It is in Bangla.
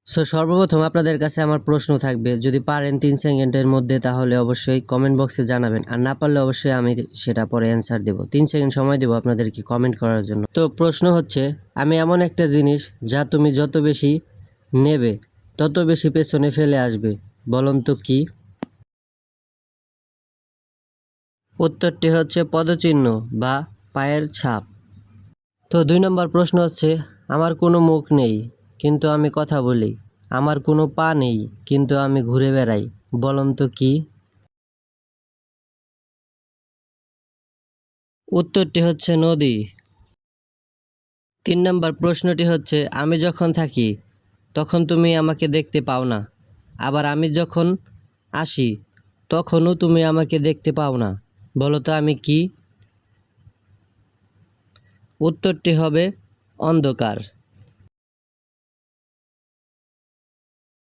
সর্বপ্রথম আপনাদের কাছে আমার প্রশ্ন থাকবে, যদি পারেন 3 সেকেন্ডের মধ্যে তাহলে অবশ্যই কমেন্ট বক্সে জানাবেন, আর না পারলে অবশ্যই আমি সেটা পরে অ্যান্সার দেব। 3 সেকেন্ড সময় দেব আপনাদেরকে কমেন্ট করার জন্য। তো প্রশ্ন হচ্ছে, আমি এমন একটা জিনিস যা তুমি যত বেশি নেবে তত বেশি পেছনে ফেলে আসবে, বলুন তো কি? উত্তরটি হচ্ছে পদচিহ্ন বা পায়ের ছাপ। তো 2 নম্বর প্রশ্ন হচ্ছে, আমার কোনো মুখ নেই কিন্তু আমি কথা বলি, আমার কোনো পা নেই কিন্তু আমি ঘুরে বেড়াই, বলুন তো কি? উত্তরটি হচ্ছে নদী। 3 নম্বর প্রশ্নটি হচ্ছে, আমি যখন থাকি তখন তুমি আমাকে দেখতে পাও না, আবার আমি যখন আসি তখনও তুমি আমাকে দেখতে পাও না, বলো তো আমি কি? উত্তরটি হবে অন্ধকার।